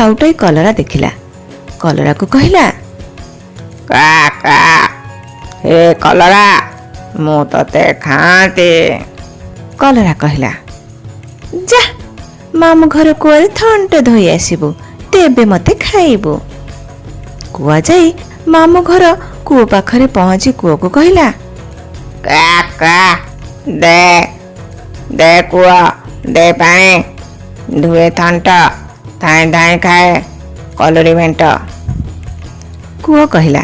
କାଉଟାଏ କଲରା ଦେଖିଲା। କଲରାକୁ କହିଲା, କା କା ହେ କଲରା, ମୁଁ ତତେ ଖାଆନ୍ତି। କଲରା କହିଲା, ଯା ମାମୁଁ ଘର କୂଅରେ ଥଣ୍ଟ ଧୋଇ ଆସିବୁ, ତେବେ ମତେ ଖାଇବୁ। କୁଆ ଯାଇ ମାମୁଁ ଘର କୂଅ ପାଖରେ ପହଞ୍ଚି କୂଅକୁ କହିଲା, କା କା ଦେ ଦେ କୁଅ ଦେ ପାଣି, ଧୁଏ ଥଣ୍ଟ, ଧାଇଁ ଧାଇଁ ଖାଏ କଲୁରୀ ଭେଣ୍ଟ। କୂଅ କହିଲା,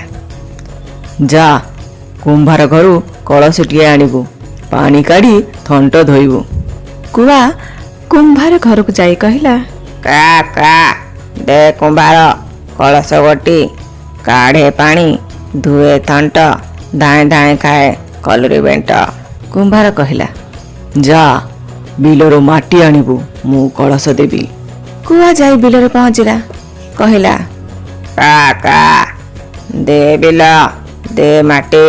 ଯା କୁମ୍ଭାର ଘରୁ କଳସଟିଏ ଆଣିବୁ, ପାଣି କାଢ଼ି ଥଣ୍ଟ ଧୋଇବୁ। କୁଆ କୁମ୍ଭାର ଘରକୁ ଯାଇ କହିଲା, କା କା ଦେ କୁମ୍ଭାର କଳସ ଗୋଟି, କାଢ଼େ ପାଣି, ଧୁଏ ଥଣ୍ଟ, ଧାଇଁ ଧାଇଁ ଖାଏ କଲୁରୀ ଭେଣ୍ଟ। କୁମ୍ଭାର କହିଲା, ଯା ବିଲରୁ ମାଟି ଆଣିବୁ, ମୁଁ କଳସ ଦେବି। କୁଆ ଯାଇ ବିଲରେ ପହଞ୍ଚିଲା। କହିଲା, କା କା ଦେ ବିଲ ଦେ ମାଟି,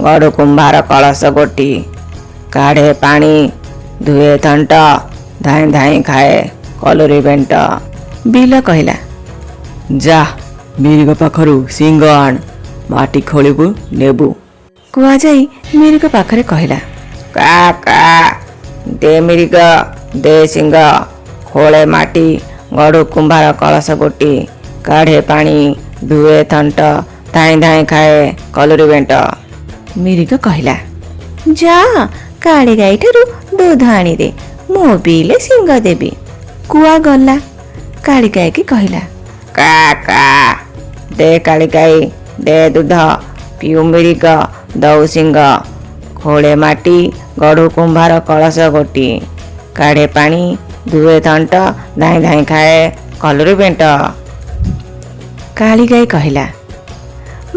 ଗଡ଼ୁ କୁମ୍ଭାର କଳସ ଗୋଟି, କାଢ଼େ ପାଣି, ଧୁଏ ଥଣ୍ଟ, ଧାଇଁ ଧାଇଁ ଖାଏ କଲୁରୀ ଭେଣ୍ଟ। ବିଲ କହିଲା, ଯା ମିରିଗ ପାଖରୁ ଶିଙ୍ଗ ଆଣ, ମାଟି ଖୋଳିବୁ ନେବୁ। କୁଆ ଯାଇ ମିରିଗ ପାଖରେ କହିଲା, କା କା ଦେ ମିରିଗ ଦେ ଶିଙ୍ଗ, ଖୋଳେ ମାଟି, ଗଡ଼ୁ କୁମ୍ଭାର କଳସ ଗୋଟି, କାଢ଼େ ପାଣି, ଧୁଏ ଥଣ୍ଟ, ଧାଇଁ ଧାଇଁ ଖାଏ କଲୁରୀ ଭେଣ୍ଟ। ମିରିଗ କହିଲା, ଯା କାଳି ଗାଈ ଠାରୁ ଦୁଧ ଆଣିଦେ, ମୁଁ ପିଇଲେ ସିଂଗ ଦେବି। କୁଆ ଗଲା। କାଳି ଗାଈକି କହିଲା, କା କା ଦେ କାଳି ଗାଈ ଦେ ଦୁଧ, ପିଉ ମିରିଗ ଦଉ ଶିଙ୍ଗ, ଖୋଳେ ମାଟି, ଗଡ଼ୁ କୁମ୍ଭାର କଳସ ଗୋଟି, କାଢ଼େ ପାଣି, ଧୁଏ ଥଣ୍ଟ, ଧାଇଁ ଧାଇଁ ଖାଏ କଲୁରୀ ଭେଣ୍ଟ। କାଳି ଗାଈ କହିଲା,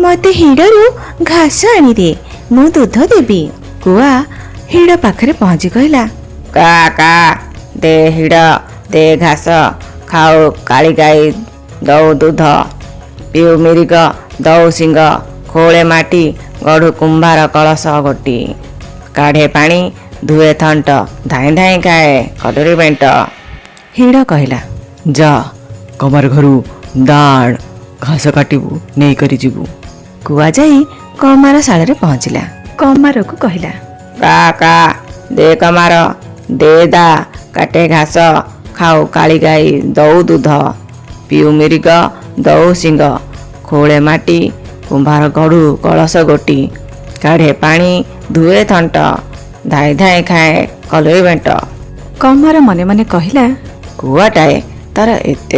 ମତେ ହିଡ଼ରୁ ଘାସ ଆଣିଦେ, ମୁଁ ଦୁଧ ଦେବି। କୁଆ ହିଡ଼ ପାଖରେ ପହଞ୍ଚି କହିଲା, କା କା ଦେ ହିଡ଼ ଦେ ଘାସ, ଖାଉ କାଳି ଗାଈ ଦଉ ଦୁଧ, ପିଉ ମିରିଗ ଦଉ ଶିଙ୍ଗ, ଖୋଳେ ମାଟି, ଗଡ଼ୁ କୁମ୍ଭାର କଳସ ଗୋଟି, କାଢ଼େ ପାଣି, ଧୁଏ ଥଣ୍ଟ, ଧାଇଁ ଧାଇଁ ଖାଏ କଲୁରୀ ଭେଣ୍ଟ। ହିଡ଼ କହିଲା, ଯା କମାର ଘରୁ ଦାଣ ଘାସ କାଟିବୁ, ନେଇକରି ଯିବୁ। କୁଆ ଯାଇ କମାର ଶାଳରେ ପହଞ୍ଚିଲା। କମାରକୁ କହିଲା, କା କା ଦେ କମାର ଦେ ଦା କାଟେ ଘାସ, ଖାଉ କାଳି ଗାଈ ଦଉ ଦୁଧ, ପିଉ ମିରିଗ ଦଉ ଶିଙ୍ଗ, ଖୋଳେ ମାଟି, କୁମ୍ଭାର ଗଡ଼ୁ କଳସ ଗୋଟି, କାଢ଼େ ପାଣି, ଧୁଏ ଥଣ୍ଟ, ଧାଇଁ ଧାଇଁ ଖାଏ କଲୁରୀ ଭେଣ୍ଟ। କମାର ମନେ ମନେ କହିଲା, କୁଆଟାଏ ତାର ଏତେ